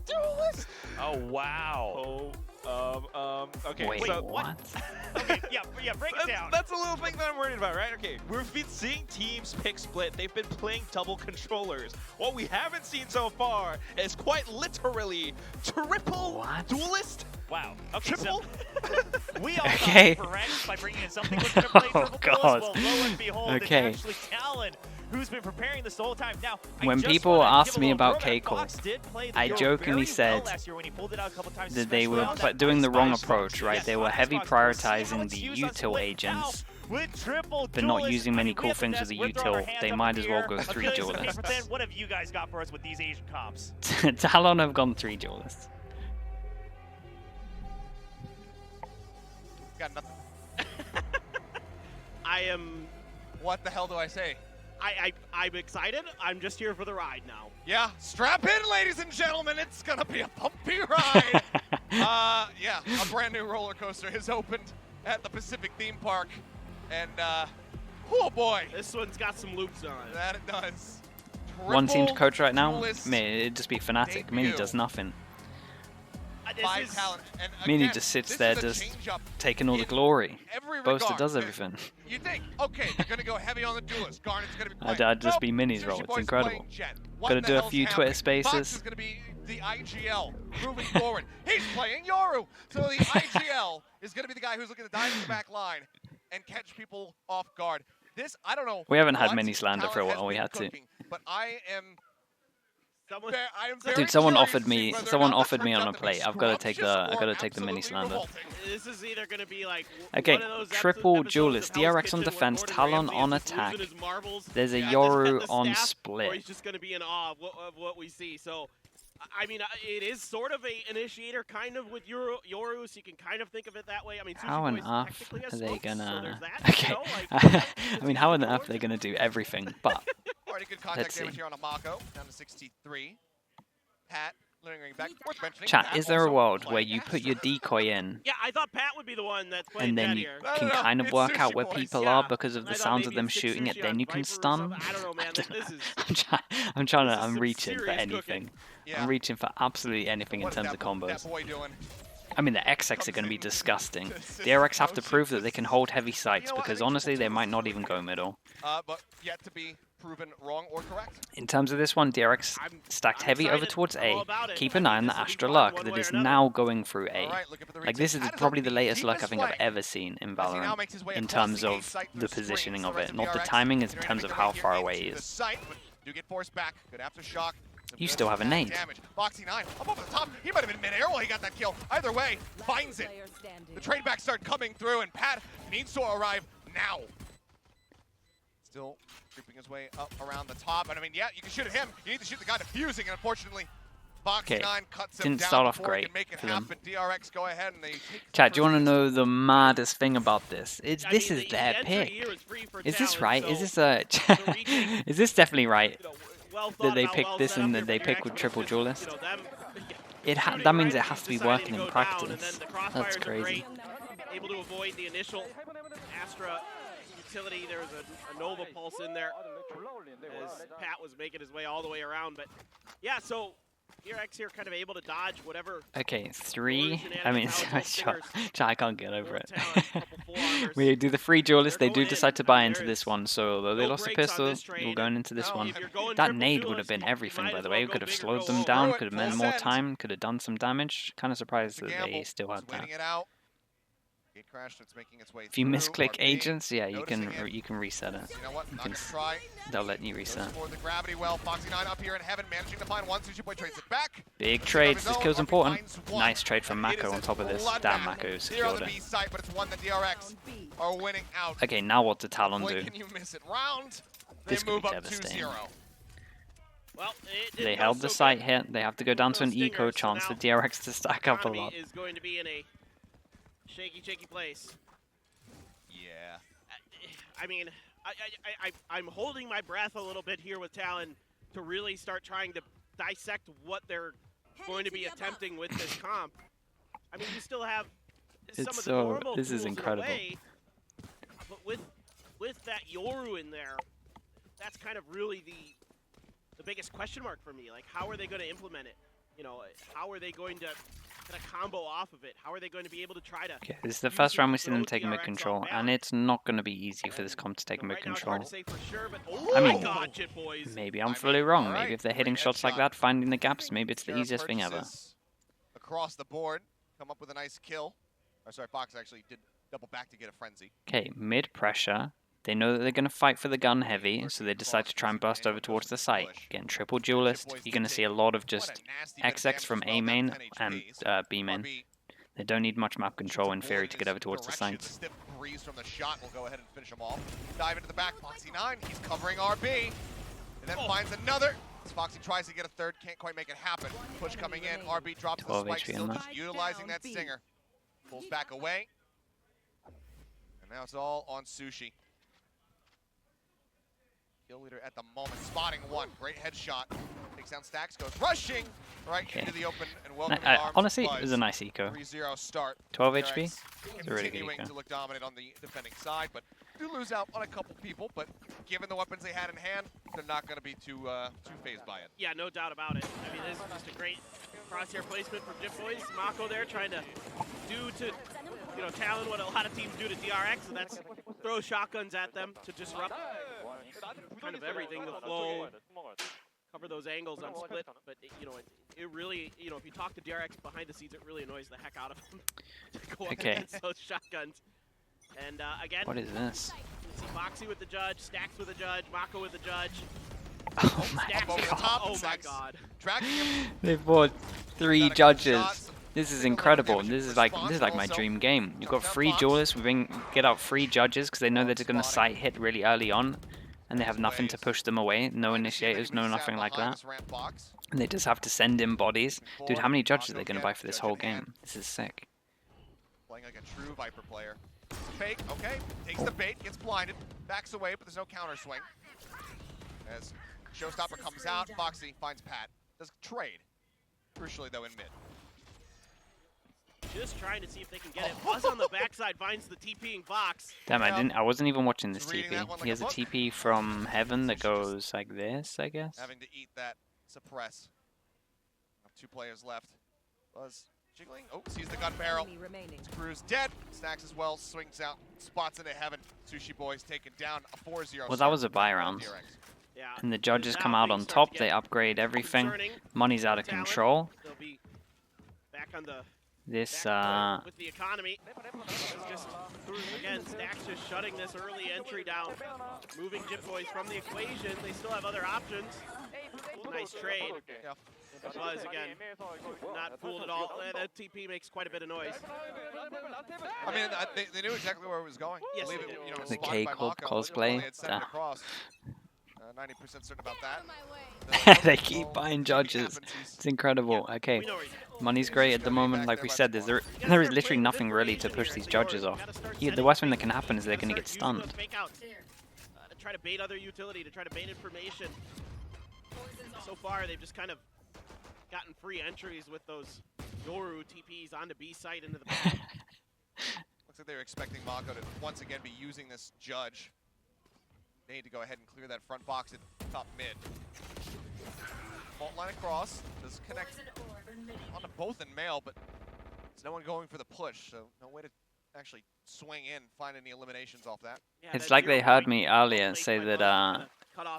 Duelist. Oh, wow. Okay, Wait, so what? Okay, yeah, break it down. That's a little thing that I'm worried about, right? Okay, we've been seeing teams pick split. They've been playing double controllers. What we haven't seen so far is quite literally triple What? Duelist. Wow. Okay, Triple? so we all Okay. thought DRX by bringing in something was going to play Oh, triple God. Duelist. Well, lo and behold, Okay. it's actually Talon who's been preparing this the whole time. Now, When people ask me about Keiko, I jokingly said that they were doing the wrong approach, right? They were heavy prioritizing the util agents, but not using many cool things with the util. They might as well go 3 duelists. What have you guys got for us with these Asian comps? Talon have gone 3 duelists. Got nothing. I am. What the hell do I say? I'm excited. I'm just here for the ride now. Yeah, strap in, ladies and gentlemen. It's gonna be a bumpy ride. Yeah, a brand new roller coaster has opened at the Pacific theme park, and oh boy, This one's got some loops on it. that it does. One team to Triple coach right now, Duelist it'd just be Fnatic. Mini debut. does nothing. by This is, Talon. And Mini again, just sits this there, is a just change-up taking all the in glory. every Boaster regard. does everything. You think, okay, they're gonna go heavy on the Duelist. Garnet's gonna be I'd just Nope. be Mini's Sushi role. It's Boy's incredible. playing Jen. What Gotta the do a hell's few happening? Twitter spaces. Fox is gonna be the IGL moving forward. He's playing Yoru. So the IGL is gonna be the guy who's looking to dive in the back line and catch people off guard. This, I don't know. We haven't had what many slander for a Talon has while, we been had to. cooking, But I am Someone, very Dude, someone curious offered to see me, whether or someone not this offered me turns on a out to be plate. I've got to take the, scrumptious I got to or take the mini absolutely slander. revolting. this is either going to be like Okay, one of those triple episodes duelist, of Hell's DRX on Kitchen where defense, Gordon Talon Ramsay on is just attack. losing his marbles. There's a Yeah, Yoru just get the on staff, Or split. he's just going to be in awe of what we see. So, I mean, it is sort of a initiator kind of with Yoru, so you can kind of think of it that way. I mean, How Sushi on Boy's earth technically a are they smoke, so gonna? there's that, Okay, you know, like, I mean, how on earth are they gonna do everything? But Already good contact Let's damage see. here on a Mako, down to 63. Pat, lingering back. Worth mentioning. chat, Pat is there a also world where playing you put your Astra. decoy in yeah, I thought Pat would be the one that's playing and then Jet you here. No, can no, no, kind of it's work out Sushi where Boys. people Yeah. are because of I the thought sounds of maybe them it's Six shooting it? Sushi Then on you can Viper or stun. something. I don't know, man. This is I'm trying this to. is I'm some reaching for serious anything. cooking. Yeah. I'm reaching for absolutely anything in What is terms of that combos. boy doing? I mean, the XX are going to be disgusting. The DRX have to prove that they can hold heavy sights know what, I because think honestly, they triple might duelist not is even really go middle. But yet to be proven wrong or correct. In terms of this one, DRX stacked I'm heavy over excited. towards I'm A. all about it. Keep I an mean, eye on this the will be Astra fun luck one that way is or another. now going through A. All right, looking for the Like retake. this is Pat on probably the the latest luck I deepest think I've flank. ever seen in As he now Valorant makes his way in across terms the A of site the through springs positioning to of the it, rest not the DRX. timing, it's in They're gonna terms make of their way how here far into away he the is. site, but do get forced back. Good aftershock. Some You good still have a nade. damage. Boxy 9 up over the top. He might have been midair while he got that kill. Either way, finds it. The trade backs start coming through, and Pat needs to arrive now. Still creeping his way up around the top. And I mean, yeah, you can shoot at him. You need to shoot the guy defusing, and unfortunately, Boxy Okay, 9 cuts him didn't down start off before he great can make it for them. happen. DRX go ahead and they take Chat, do you first want to hit. know the maddest thing about this? It's I this mean, is the their entry pick. here is free for Is this Talon, right? so Is this a? retake- Is this definitely right? you know, well That thought they about, picked well this set and up that they here for pick DRX, with but triple just, duelist? you know, them That shooting means right it as has he's to be deciding working to in go down, and practice. then the crossfires That's are crazy. great. Able to avoid the initial Astra utility. There was a Nova pulse in there as Pat was making his way all the way around. But yeah, so DRX here kind of able to dodge whatever. Okay, 3. Shenanigans, I mean, how it's chat, fingers. I can't get over it. Talon, couple full armors. We do the free duelist. They They're do going decide in. to buy I mean, into there this is one, so though they no lost the breaks on pistol, this train, we're going into this no, one. If you're going That triple nade would duelist, have been you everything, might by as the well way. go Could have big or slowed go them home. down, Throw it, could have full meant more send. time, could have done some damage. Kind of surprised that Gamble. they still had He's that. waiting it out. Gate crash that's making its way If you through. misclick RP agents, yeah, you noticing can it. you can reset it. You know what? Not can gonna try. They'll let you Goes reset. for the gravity well. Foxy 9 up here in heaven, managing to find one. Sushi Boy trades it back. Big Let's see trades. if This his kill's own important. finds one. Nice trade from And it Mako is on a top of this. bloodbath Damn, Mako here on secured the it. B site, but it's one that DRX are winning out. Okay, now what did Talon Boy, do? can you miss it? Round. They This could move be up devastating. 2-0. Well, it didn't They go held the so site good. hit. They have to go down to an Those eco stingers, so chance for now DRX to stack up a Economy lot. is going to be in a shaky place. Yeah. I mean, I'm holding my breath a little bit here with Talon to really start trying to dissect what they're going to be attempting with this comp. I mean, you still have some It's of the so- normal this is tools in the incredible. way, but with that Yoru in there, that's kind of really the biggest question mark for me. Like, how are they going to implement it? you know, how are they going to kind of combo off of it? How are they going to be able to try to? Okay, this is the first round we see them taking mid control, and it's not going to be easy for this comp to take mid control. I mean, maybe I'm fully wrong. Maybe if they're hitting shots like that, finding the gaps, maybe it's the easiest thing ever. Across the board, come up with a nice kill. Or sorry, Fox actually did double back to get a frenzy. Okay, mid pressure. They know that they're going to fight for the gun heavy, so they decide to try and burst over towards the site. Again, triple duelist. You're going to see a lot of just XX from A main and B main. They don't need much map control in theory to get over towards the site. Stiff breeze from the shot will go ahead and finish him off. Dive into the back, Foxy9, he's covering RB. And then finds another. As Foxy tries to get a third, can't quite make it happen. Push coming in, RB drops the spike, still just utilizing that stinger. Pulls back away. And now it's all on Sushi. Kill leader at the moment, spotting one. Great headshot. Takes down Stacks, goes rushing right into the open and welcome honestly, it was a nice eco. 3-0 start. 12 HP. It's a really good eco. To look dominant on the defending side, but do lose out on a couple people. But given the weapons they had in hand, they're not going to be too phased by it. Yeah, no doubt about it. I mean, this is just a great crosshair placement from Jip Boys. Mako there trying to do to, you know, Talon what a lot of teams do to DRX, and that's throw shotguns at them to disrupt kind of everything, the flow, cover those angles on split. But you know, it really, you know, if you talk to DRX behind the scenes, it really annoys the heck out of them to go up against those shotguns. And again, what is this? See Foxy with the judge, Stacks with the judge, Mako with the judge. Oh my god! Oh my god! They've bought 3 judges. This is incredible. This is like my dream game. You've got 3 duelists. We get out 3 judges because they know they're just going to sight hit really early on, and they have nothing to push them away. No initiators, no nothing like that. And they just have to send in bodies. Dude, how many judges are they going to buy for this whole game? This is sick. Playing like a true Viper player. Fake, okay. Takes the bait, gets blinded, backs away, but there's no counter swing. As Showstopper comes out, Foxy finds Pat. Does trade. Crucially though in mid. Just trying to see if they can get it. Buzz on the backside finds the TPing Fox. Damn, I wasn't even watching this TP. He has a TP from heaven that goes like this, I guess. Having to eat that suppress. 2 players left. Buzz jiggling. Oh, sees the gun barrel. Screws dead. Stacks as well. Swings out. Spots into heaven. Sushi Boys taken down. A 4-0. Well, that was a buy round. Yeah. And the judges come out on top. They upgrade everything. Money's out of control. They'll be back on the this with the economy. Just again, Stacks just shutting this early entry down, moving Jip Boys from the equation. They still have other options. Nice trade. Yeah. Buzz again, not fooled at all. That TP makes quite a bit of noise. I mean, they knew exactly where it was going. Yes, it, you know, the K-Corp cosplay. 90% certain about that. They keep buying judges. It's incredible. Okay, money's great at the moment. Like we said, there is literally nothing really to push these judges off. The worst thing that can happen is they're going to get stunned. To try to bait other utility, to try to bait information. So far, they've just kind of gotten free entries with those Yoru TPs onto B site into the back. Looks like they were expecting Mako to once again be using this judge. They need to go ahead and clear that front box at top mid. Fault line across. Does connect onto both in male, but there's no one going for the push, so no way to actually swing in, find any eliminations off that. Yeah, it's like they heard me earlier say that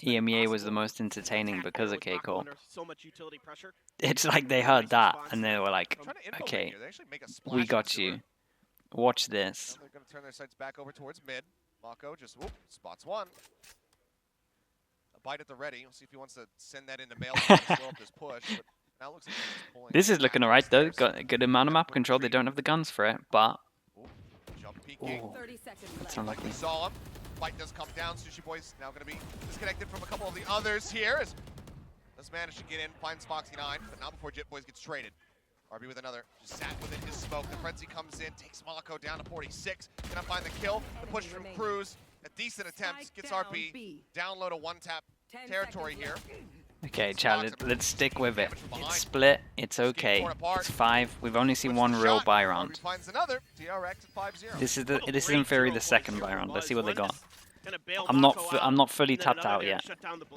EMEA was the most entertaining because of K-Corp. So much utility pressure. It's like they heard that and they were like, okay, we got you. Watch this. They're going to turn their sights back over towards mid. Mako just spots one. A bite at the ready. We'll see if he wants to send that into male to slow up this push. But now it looks like he's just pulling. This is looking alright though. Got a good amount of map control. They don't have the guns for it, but jump peeking. It's unlucky. We saw him. Fight does come down. Sushi Boy's now going to be disconnected from a couple of the others here. Let's manage to get in, finds Foxy9, but not before Jip Boys gets traded. RB with another, just sat within his smoke. The frenzy comes in, takes Mako down to 46. Gonna find the kill. The push from Cruz. A decent attempt, gets RB down low to one-tap territory here. Okay, Chad, let's stick with it. It's split, it's okay. It's 5. We've only seen one real buy round. This is in theory the second buy round. Let's see what they got. I'm not fully tapped out yet.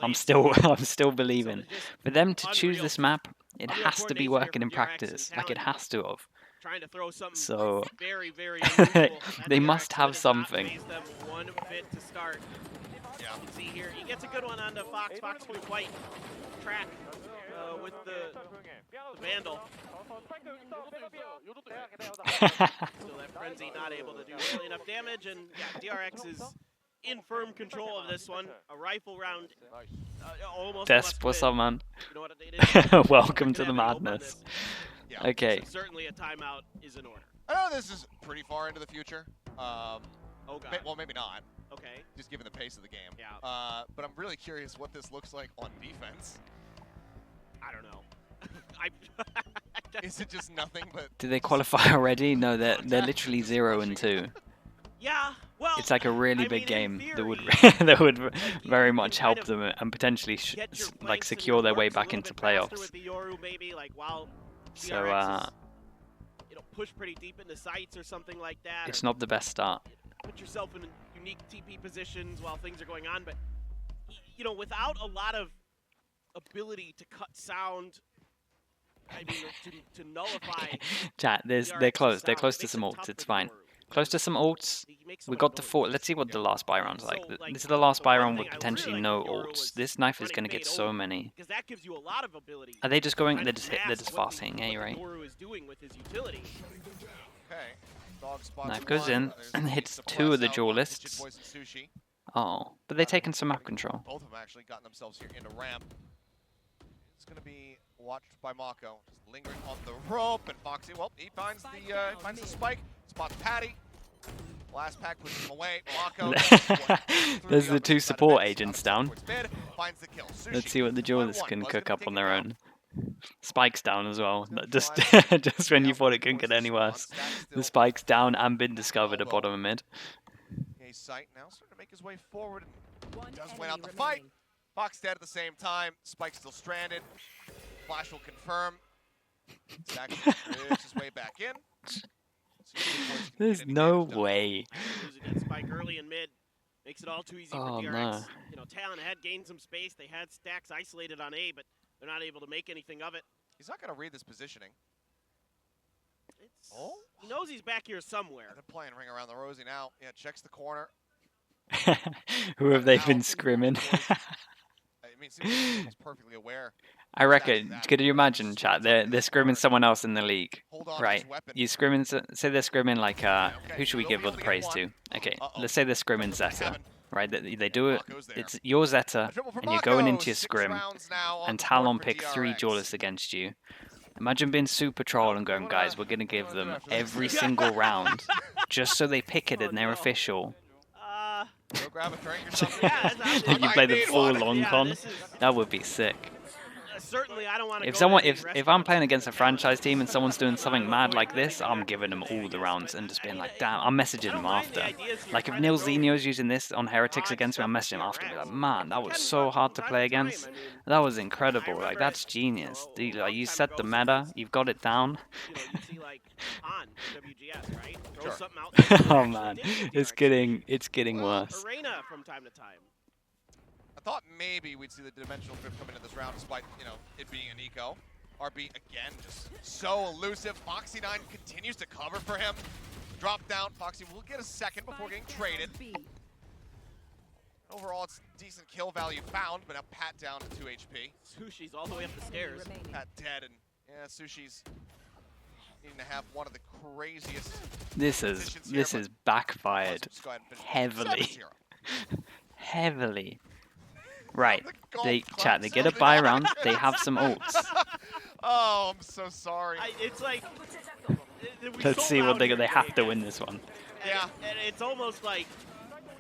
I'm still believing. For them to choose this map, It real has to be coordination working here in from DRX and practice. Like, it Talon has to have. trying to throw something So very, very unusual. they at must DRX, have but it's not something. phased them one bit to start. Yeah. You can see here, he gets a good one onto Fox. Fox can quite track with the Vandal. So that Frenzy not able to do really enough damage, and yeah, DRX is in firm control of this one. A rifle round, almost. Desp, what's up, man? You know what it is? Welcome to We're the gonna have to open madness. this. Yeah. Okay. So certainly a timeout is in order. I know this is pretty far into the future. Oh god. Well, maybe not, Okay. just given the pace of the game. Yeah. But I'm really curious what this looks like on defense. I don't know. Is it just nothing but... Did they qualify already? No, they're literally 0 and 2. Yeah. Well, It's like a really I big mean, in game that would theory, that would like, very you much can help kind them and potentially get your like flanks secure and their your way works a back little into bit faster playoffs. with the Yoru maybe, like while So DRX is, push pretty deep into sites or something like that. it's or not the best start. put yourself in unique TP positions while things are going on, but without a lot of ability to cut sound, I mean, to nullify. Chat, they're DRX's close. They're sound, close it to makes some it ults. tough It's for fine. Yoru. Close to some ults. He makes We so got much the noise. 4. Let's see what the last buy round's like. So, like, This is the last the buy one round thing with I potentially really no like with Yoru ults. was This knife is running going to get bait so over, many. because that gives you a lot of ability. Are they just going? to They're just mask what fasting, the right? Yoru is doing with his utility. Okay. Dog spots Knife goes one. in There's and the hits suppress 2 of the out on duelists. Digit Boys and Sushi. Oh, but they've taken some map control. Both of them actually gotten themselves here into ramp. It's going to be watched by Mako. Just lingering on the rope, and Foxy, well, he finds the spike, spots Patty. Last pack pushes him away. Mako. There's the 2 support agents down. Finds the kill. Sushi, Let's see what the duelists 1-1. can Buzz cook gonna up take on it their down. own. Spike's down as well. Gonna Just try just when you down thought for it couldn't get forces any on worse. stack The still. spike's down and been discovered at bottom of mid. A sight now starting to make his way forward and does win out the fight. Fox dead at the same time. Spike still stranded. Flash will confirm. Stack moves his way back in. There's no way. Losing that spike early and mid makes it all too easy Oh, for DRX. no. Talon had gained some space. They had stacks isolated on A, but they're not able to make anything of it. He's not going to read this positioning. He knows he's back here somewhere. They're playing ring around the rosy now. Yeah, checks the corner. Who have they been scrimming? I mean, he's perfectly aware. I reckon. Could you imagine, chat? They're scrimming someone else in the league, Hold on to right? his weapon. You scrimming. Say they're scrimming like who should we give all the praise to? Okay, let's say they're scrimming Zeta, right? They do it. It's your Zeta, and you're going into your scrim, and Talon pick 3 duelists against you. Imagine being super troll and going, guys, we're gonna give them every single round, just so they pick it and they're official. Go grab a drink or something. Yeah, You play the full long yeah, con. this is- That would be sick. Certainly, I don't want to. If I'm playing against a franchise team and someone's doing something mad like this, I'm giving them all the rounds and just being like, damn, I'm messaging them after. Like if Neil Zenio's using this on Heretics against me, I'm messaging him after. Be like, man, that was so hard to play against. That was incredible. Like that's genius. Dude, like you set the meta, you've got it down. You see like on WGS, right? Throw Sure. something out there. Oh man, it's getting worse. Arena from time to time. I thought maybe we'd see the dimensional drift come into this round despite, it being an eco. RB, again, just so elusive. Foxy9 continues to cover for him. Drop down. Foxy will get a second before getting traded. Overall, it's decent kill value found, but now Pat down to 2 HP. Sushi's all the way up the stairs. Pat dead, and yeah, Sushi's needing to have one of the craziest This is backfired Just go ahead and finish. heavily. 7-0. Heavily. Right. The They golf chat. They clubs get a on the buy round. They have some ults. Oh, I'm so sorry. It's like. Let's see what they have to win this one. Yeah. And it's almost like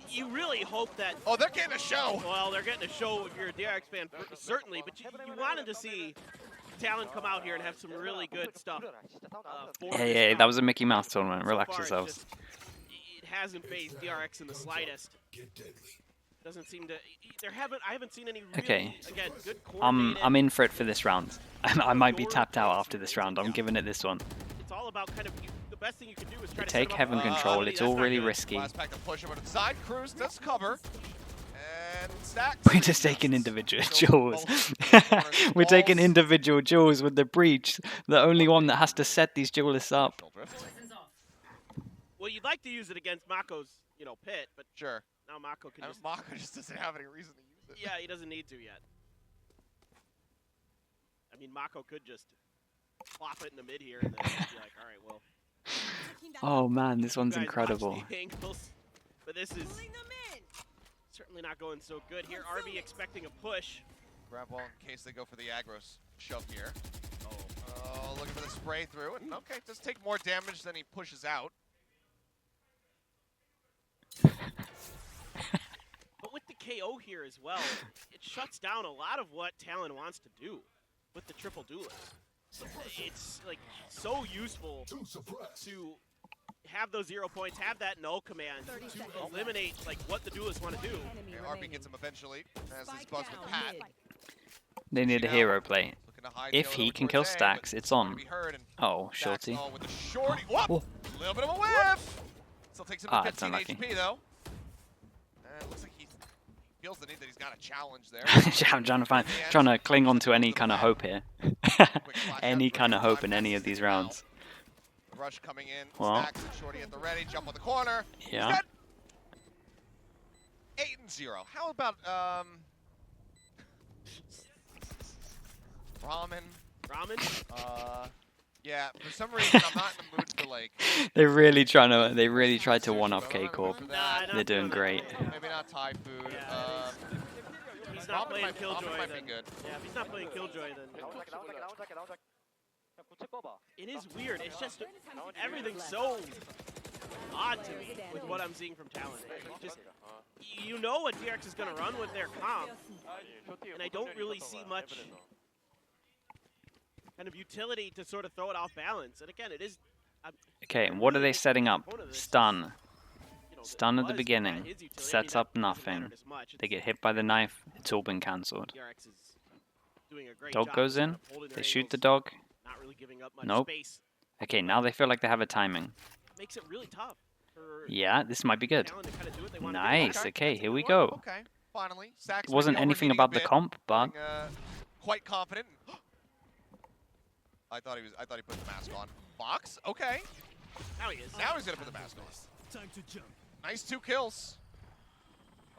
you really hope that. Oh, they're getting a show. Well, they're getting a show if you're a DRX fan, certainly. But you wanted to see Talon come out here and have some really good stuff. Hey, that was a Mickey Mouse tournament. So Relax far, it's yourselves. just- it hasn't phased DRX in the slightest. Doesn't seem to. I haven't seen any. Really, Okay. Again, good I'm in for it for this round. I might be tapped out after this round. I'm giving it this one. It's all about kind of the best thing you can do is try to Take set heaven them up. control. That's It's all not really good. risky. Last pack to push him to the side. Cruz does cover. And Stacks. We're just taking individual duels. We're taking individual duels with the breach. The only one that has to set these duelists up. Well, you'd like to use it against Mako's, pit, but Sure. now Mako can just... Mako just doesn't have any reason to use it. Yeah, he doesn't need to yet. I mean, Mako could just plop it in the mid here and then be like, all right, well... Oh man, this one's you guys incredible. watch the angles, but this is certainly not going so good here. RB expecting a push. Grab wall in case they go for the aggro shove here. Oh, looking for the spray through. And okay, does take more damage than he pushes out. But with the KO here as well, it shuts down a lot of what Talon wants to do with the triple duelist. It's like so useful to have those 0 points, have that null command to eliminate like what the duelists want to do. Okay, RB gets him eventually as this buzz with Pat. They need a hero play. Looking to hide If he can kill Stacks, it's on. Oh, shorty. With the shorty. Whoop! Oh. A little bit of a whiff. Still takes him to It's 15 unlucky. HP though. And it looks like he feels the need that he's got a challenge there. I'm trying to cling on to any kind of hope here. Any kind of hope in any of these rounds. Rush coming in. Well. Stacks and shorty at the ready. Jump on the corner. Yeah. 8-0. How about Ramen? Ramen? Yeah, for some reason I'm not in the mood for like. They really tried to one up K Corp. They're doing great. Maybe not Thai food. Yeah, he's not playing Killjoy. Might Then, be good. yeah, if he's not playing Killjoy, then it is weird. It's just everything's so odd to me with what I'm seeing from Talon. Just you know what DRX is going to run with their comp, and I don't really see much kind of utility to sort of throw it off balance. And again, it is. Okay, and what are they setting up? Stun. Stun at the beginning. Sets up nothing. They get hit by the knife. It's all been cancelled. Dog goes in. They shoot the dog. Nope. Okay, now they feel like they have a timing. Makes it really tough. Yeah, this might be good. Nice. Okay, here we go. Okay, finally. It wasn't anything about the comp, but quite confident. I thought he put the mask on. Fox, okay. Now he is. Now he's gonna put the mask on. Time to jump. Nice 2 kills.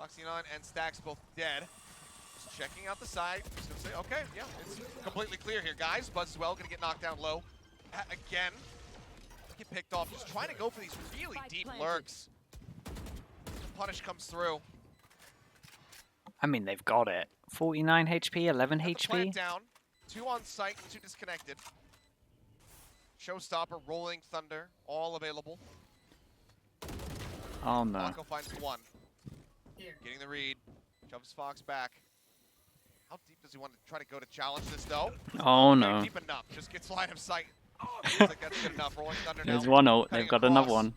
Foxy9 and Stacks both dead. Just checking out the side. Just gonna say, okay, yeah, it's completely clear here, guys. Buzz as well, gonna get knocked down low. Again, get picked off. Just trying to go for these really deep lurks. Punish comes through. I mean, they've got it. 49 HP, 11 HP. Plant down. 2 on site, 2 disconnected. Showstopper, Rolling Thunder, all available. Oh no. Blanco finds 1. Getting the read. Shoves Fox back. How deep does he want to try to go to challenge this though? Oh no. Deep enough. Just gets line of sight. Feels like that's good enough. Rolling Thunder now. There's one ult. They've got another one.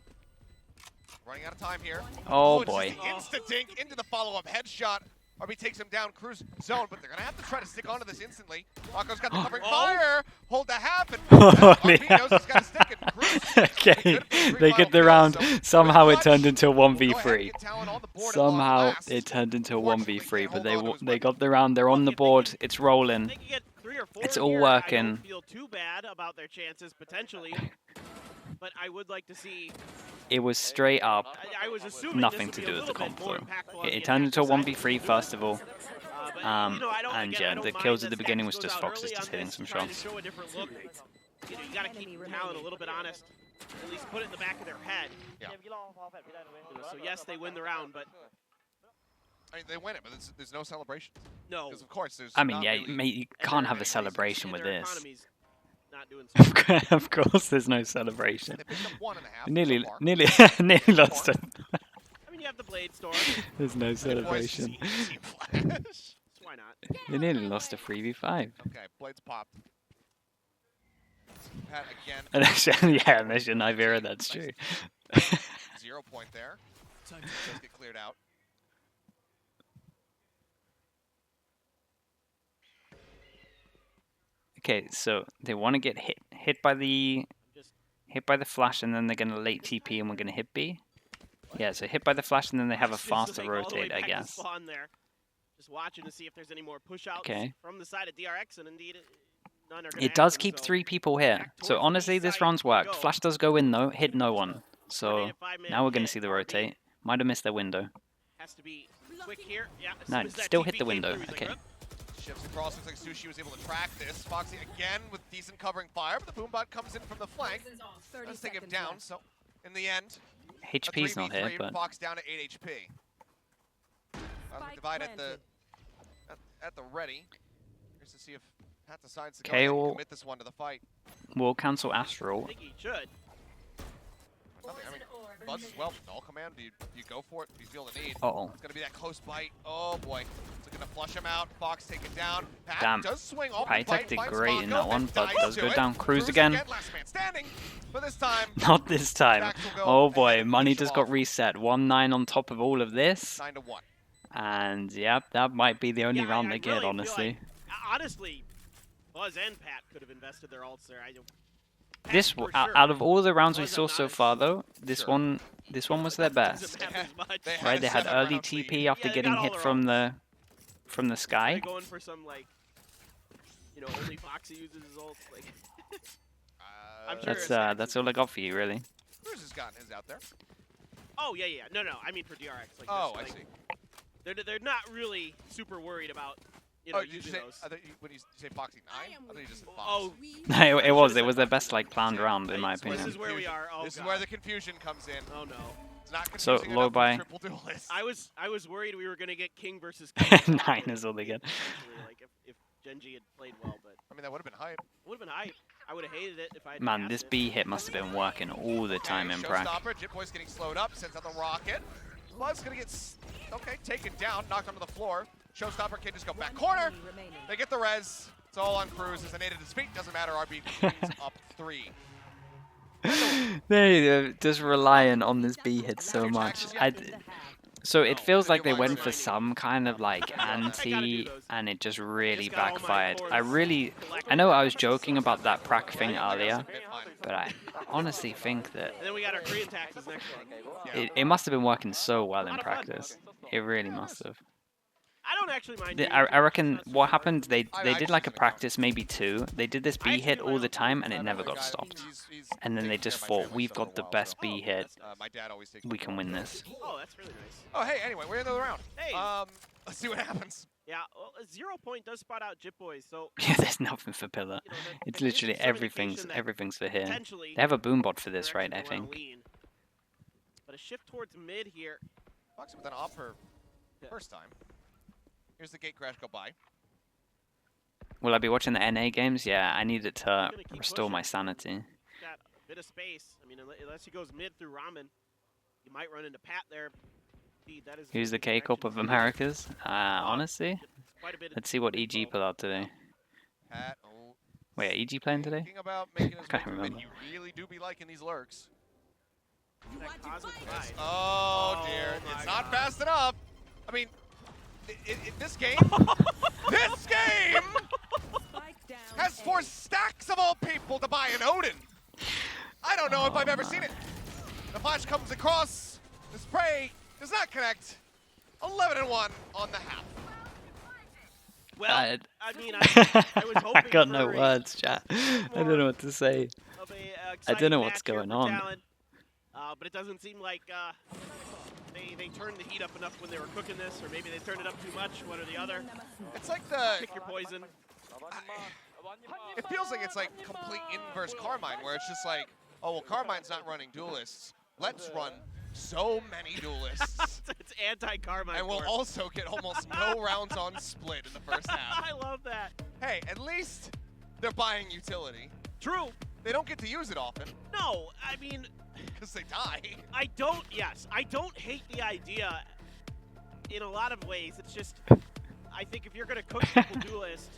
Running out of time here. Oh it's boy. just the insta-dink into the follow-up headshot. RB takes him down, cruise zone, but they're going to have to try to stick onto this instantly. Mako's got the covering fire, hold the half, and RB knows he's got to stick it. Cruise. Okay, they get the round. Somehow it turned into a 1v3. Somehow it turned into a 1v3, but they got the round. They're on the board. It's rolling. It's all working. I don't feel too bad about their chances potentially, but I would like to see. It was straight up I was assuming nothing to do with the comp flow. It turned into a 1v3 first of all. And yeah, the kills at the beginning was just Foxes just hitting some shots. Show a different look. You got to keep Talon a little bit honest. At least put it in the back of their head. Yeah. So yes, they win the round, but I mean, they win it, but there's no celebration. no. Because of course there's. I mean, yeah, mate, you can't have a celebration with Their this. economy's not doing so well. Of course, there's no celebration. They picked up 1.5. Nearly, so far. nearly lost it. I mean, you have the Blade Storm. There's no Boys, celebration. easy flash. Why not? They nearly lost a 3v5. Okay, blades popped. Pat again. Unless, yeah, unless you're Nivera, that's true. 0 point there. Does get cleared out. Okay, so they want to get hit by the flash, and then they're gonna late TP, and we're gonna hit B. Yeah, so hit by the flash, and then they have a faster rotate, I guess. Just watching to see if there's any more push-outs from the side of DRX, and indeed, none are gonna It does happen, keep so 3 people here. back So towards the honestly, east this side round's we worked. go. Flash does go in though, hit no one. So Coordinated 5-man now we're going to hit, see the RB rotate. Might have missed their window. Has to be quick here. Yeah, as No, soon as that still TP hit the came window. through, he's like, Okay. "Rup." Shifts across, looks like Sushi was able to track this. Foxy again with decent covering fire, but the Boombot comes in from the flank. Does take him down, so in the end, HP's not here, 3v3, but Fox down to 8 HP. Divide at the ready. Here's to see if Pat decides to go ahead and commit this one to the fight. we'll cancel I Astral. think he should. Nothing, I mean, Buzz as well. Null command. Do you go for it? Do you feel the need? Uh-oh. It's gonna be that close bite. Oh boy. It's gonna flush him out. Fox taken down. Pat Damn. does swing off Paytech the bite. did Finds great in Mako, that one, then but dies does to go it. down. Cruise again. Last man standing. But this time, Not this time. Jax will go Oh ahead boy, and money finish just him got off. reset. 1-9 on top of all of this. 9-1. And yep, that might be the only Yeah, round I they get, really feel honestly. like- honestly, Buzz and Pat could have invested their ults there. Pat This for out sure of all the rounds we wasn't saw so honest. far though, this Sure. one was their best. Doesn't happen as much. They Right, they had 7-round early lead. TP after Yeah, they getting got all hit their from ults. the sky. They're going for some like, only Foxy uses his ults. Like, I'm sure That's all I got for you, really. Cruz has gotten his out there. oh yeah. No, I mean for DRX. Like, Oh, this, I like, see. They're not really super worried about Did you using say, those. when you say Foxy 9? I thought you just said Fox. Oh, it was their best like planned round in my this opinion. is where we are. Oh, This is God. where the confusion comes in. Oh no. It's not So, confusing low enough buy. with triple duelist. I was worried we were gonna get King versus King. 9 is all they get. Actually, like if Genji had played well, but I mean, that would have been hype. would have been hype. I would have hated it if I. Man, this B hit must have been working all the time in prac. Showstopper, Jit Boy's getting slowed up, sends out the rocket. Buzz gonna get, taken down, knocked onto the floor. Showstopper can just go back corner. They get the res. It's all on Cruz. As a native to speak, doesn't matter. RB cleans up 3. They're just relying on this B hit so much. So it feels like they went for some kind of like anti, and it just really backfired. I know I was joking about that prac thing earlier, but I honestly think that And then we got our Korean taxes next one. it must have been working so well in practice. It really must have. I don't actually mind. I reckon what happened, they did like a practice, maybe 2. They did this B hit all the time, and it never got stopped. And then they just thought, we've got the best B hit, My dad always takes we can win this. Oh, that's really nice. Oh, hey, anyway, we're in the round. Hey. Let's see what happens. Yeah, well, 0 point does spot out Jit Boys, so Yeah, there's nothing for pillar. It's literally everything's for here. potentially They have a boombot for this, they're right? I actually gonna think. lean. But a shift towards mid here. Foxy with an offer first time. Here's the gate crash go by. Will I be watching the NA games? Yeah, I need it to Gonna keep restore my pushing. sanity. Got a bit of space. I mean, unless he goes mid through Ramen, you might run into Pat there. That is Who's the direction K-Cup of Americas? Honestly, quite a bit of let's see what EG pull out today. Pat, Wait, are EG playing today? thinking about making his Can't move, remember. and you really do be liking these lurks. that cosmic divide. Oh, Oh dear, my it's not God. fast enough. I mean, this game, this game has forced stacks of all people to buy an Odin. I don't know if I've ever seen it. The flash comes across, the spray does not connect. 11-1 on the half. Well, I mean, I was hoping I got no for a words, chat. I don't know what to say. of a, I don't know exciting what's match here going for on. Talon. But it doesn't seem like they turned the heat up enough when they were cooking this, or maybe they turned it up too much, one or the other. It's like the, Pick your poison. it feels like it's like complete inverse Carmine, where it's just like, oh, well, Carmine's not running duelists. Let's run so many duelists. It's anti-Carmine. And we'll Court. also get almost no rounds on split in the first half. I love that. Hey, at least they're buying utility. True. They don't get to use it often No, I mean, because they die. I don't hate the idea in a lot of ways. It's just, I think if you're going to cook people duelist,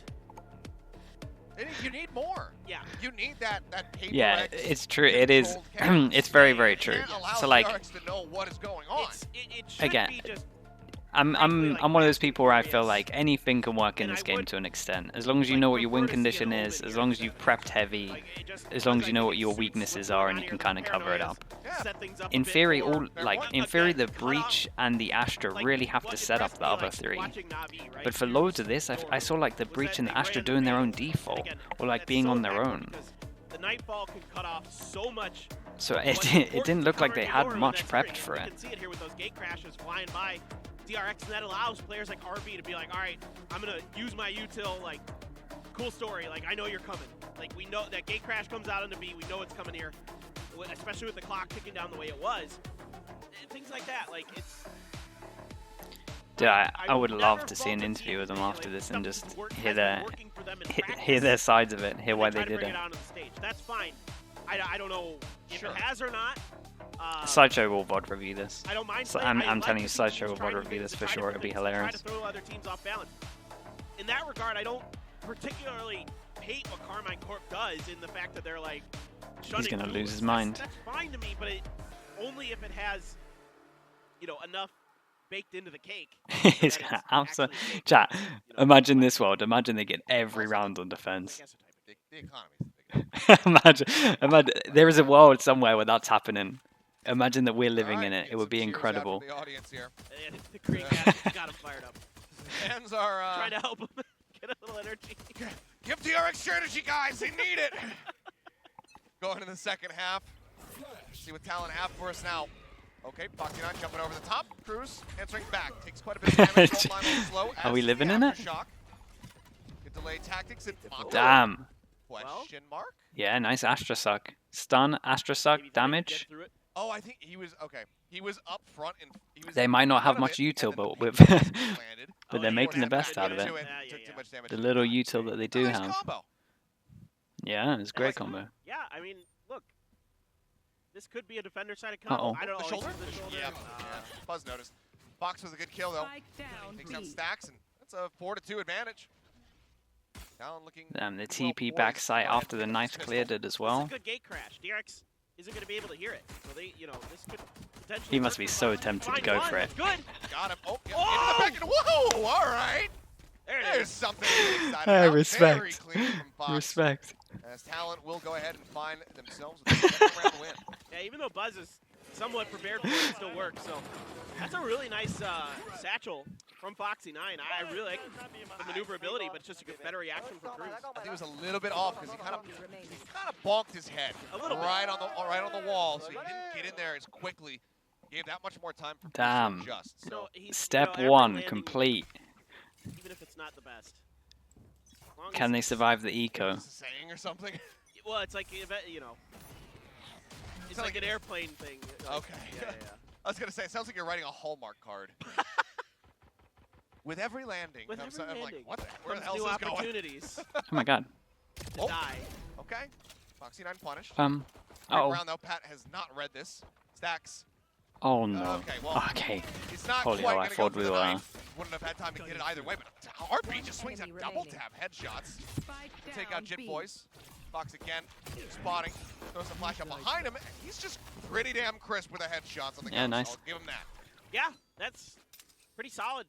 You need more. yeah. You need that paper. Yeah, X it's true. It is. controlled chaos. It's very, very You true. can't allow So like, DRX to know what is going on. It should Again, be just I'm one of those people where I feel like anything can work in this game to an extent. As long as you know what your win condition is, as long as you've prepped heavy, as long as you know what your weaknesses are and you can kind of cover it up. In theory, the Breach and the Astra really have to set up the other three. But for loads of this, I saw like the Breach and the Astra doing their own default, or like being on their own. The Nightfall can cut off so much. So it didn't look like they had much prepped for it. You can see it here with those gate crashes flying by DRX, and that allows players like RB to be like, all right, I'm gonna use my util, like, cool story, like, I know you're coming. Like, we know that gate crash comes out on the B, we know it's coming here, especially with the clock ticking down the way it was. Things like that, like, it's... Dude, I would love to see an interview with them after this and just hear their sides of it, hear why they did it. That's fine. I don't know if it has or not. Sideshow will VOD review this. I don't mind. So I'm telling you, Sideshow will VOD review this for sure. It'll be hilarious. Try to throw other teams off balance. In that regard, I don't particularly hate what Carmine Corp does in the fact that they're like shunning. He's gonna lose his mind. That's fine to me, but only if it has, you know, enough baked into the cake. He's gonna absolutely. Chat. Imagine this world. Imagine they get every round on defense. The economy. imagine there is a world somewhere where that's happening. Imagine that we're living in it. It would be incredible. The audience here. The Korean guys got him fired up. Fans are trying to help him get a little energy. Give DRX strategy, guys. They need it. Going in the second half. See what Talon have for us now. Okay, Foxy 9 jumping over the top. Cruz answering back. Takes quite a bit of damage. Gold line a little slow. Are we living in it? Good delay tactics. And damn. Question mark? Yeah, nice Astra Suck. Stun, Astra Suck, damage. Oh, I think he was okay. He was up front and he was. They might not have much util, but they're making the best out of it. The little util that they do have. Yeah, it's a great combo. Yeah, I mean, look, this could be a defender-sided combo. I don't know. The shoulder? Yeah. Buzz noticed. Fox was a good kill though. Takes out stacks and that's a 4-2 advantage. Talon looking. Damn, the TP backside after the knife cleared it as well. It's a good gate crash. DRX isn't going to be able to hear it. So they, you know, this could potentially. He must be so tempted to go for it. Good. Got him. Oh, yeah, into the back and whoa! All right. There's something to be excited about. Respect. Very clean from Fox. Respect. As Talon will go ahead and find themselves with the second round win. Yeah, even though Buzz is somewhat prepared for it, it still works. So that's a really nice satchel from Foxy 9. I really like the maneuverability, but it's just a good better reaction from Cruz. I think it was a little bit off because he kind of bonked his head right on the wall, so he didn't get in there as quickly. Gave that much more time for damn. Cruz to adjust. So. Step one complete. Even if it's not the best. Can they survive the eco? Saying or something? Well, it's like, you know, it's like an airplane thing. Okay. Yeah. I was gonna say, it sounds like you're writing a Hallmark card. With every landing, I'm like, what the heck? Where the hell is this going? Opportunities. Oh my god. To die. Okay. Foxy 9 punished. Oh. Round though, Pat has not read this. Stacks. Oh no. Okay. Well, okay. It's not Holy quite hell, I thought we were. Wouldn't have had time to get it either way, but RB just swings at double tap headshots. Take out Jit Boys. Fox again, spotting, throws a flash up behind him. He's just pretty damn crisp with the headshots on the guns. Nice. I'll give him that. Yeah, that's pretty solid.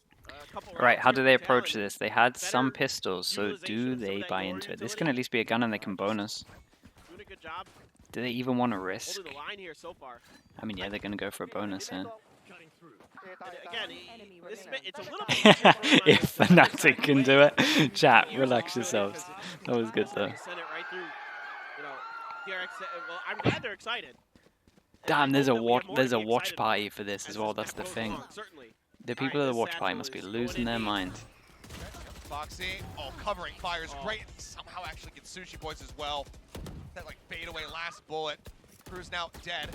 Right, how do they approach this? They had some pistols, so do they buy into it? This can at least be a gun and they can bonus. Doing a good job. Do they even want to risk? Holding the line here so far. I mean, yeah, they're going to go for a bonus here. Again, it's a little bit if Fnatic can do it. Chat, relax yourselves. That was good though. I'm glad they're excited. Damn, there's a watch party for this as well. That's the thing. The people of the watch party must be losing their mind. Foxy, covering fires great. Somehow actually gets Sushi Boys as well. That like fade away last bullet. Cruz now dead.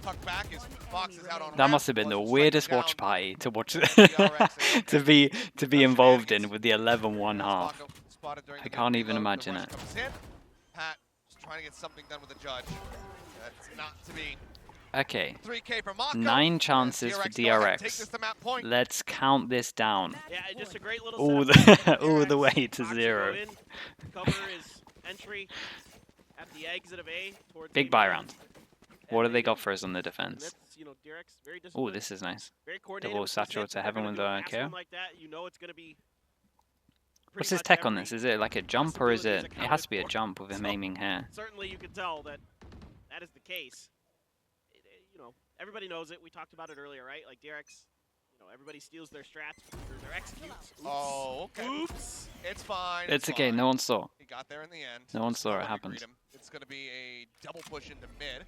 Tucked back as Fox is out on. That must have been the weirdest watch party to watch to be involved in with the 11-1 half. I can't even imagine it. Pat just trying to get something done with the judge. That's not to be. Okay. 3K for Mako. 9 chances for DRX. Let's count this down. Yeah, just a great little all the way to 0. Cover his entry at the exit of A towards big buy round. What do they got for us on the And defense? that's, you know, DRX very Oh, disciplined, this is nice. very coordinated. Double with the satchel hits. to If they're heaven gonna with do a the fast KO. one like that, you know it's going to be What's pretty his much tech on every this? Is it like a jump or is possibility it? is It has to be a accounted for. jump with him So- aiming here. Certainly you can tell that that is the case. You know, everybody knows it. We talked about it earlier, right? Like DRX, you know, everybody steals their strats, their executes. Oops. Oh, okay. Oops. It's fine. It's okay. fine. No one saw. He got there in the end. No one Just saw not it let me happen. greet him. It's going to be a double push into mid.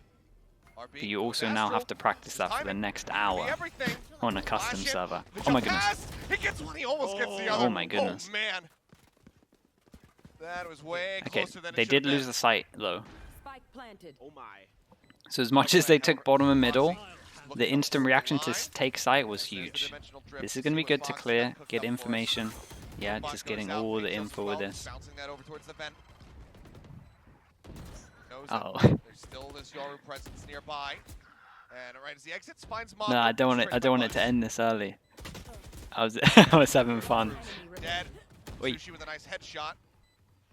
RB But you goes also now Astral. have to practice that for the Timing. next Could be hour everything. on a custom Flash in. server. The Oh my jump goodness. pass. He gets one. He almost gets the Oh. other. Oh my goodness. Oh man. That was way Okay, closer than it they should did have lose been. the site though. Spike planted. Oh my. So as much as they took bottom and middle, Looking the to instant hold the reaction to line. take site was There's the huge. dimensional drift. This is See going to be what good to Fox clear, cooked get up for us. information. Yeah, Fox just goes getting out, all the makes us info with 12, this. Bouncing that over towards the vent. Knows Oh. that there's still this Yoru presence nearby. And right as he exits, finds Mob. No, I don't want it. I don't want it to end this early. I was I was having fun. Dead. Wait. Sushi with a nice headshot.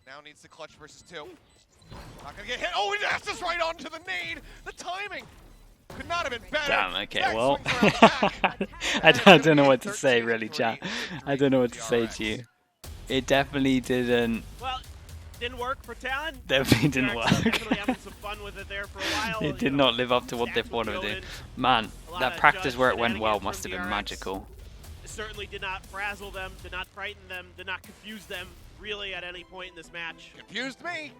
Now needs the clutch versus 2. Not gonna get hit. Oh, he dashes right onto the nade. The timing could not have been better. Damn. Okay. Zach well, swings around the back. I don't know what to say really, chat. I don't know what to say to you. It definitely didn't. Well, didn't work for Talon. Definitely didn't DRX is definitely work. having some fun with it there for a while. It did not live up to what they thought it would do. Man, that practice where it went well must have been magical. Certainly did not frazzle them, did not frighten them, did not confuse them really at any point in this match. Confused me.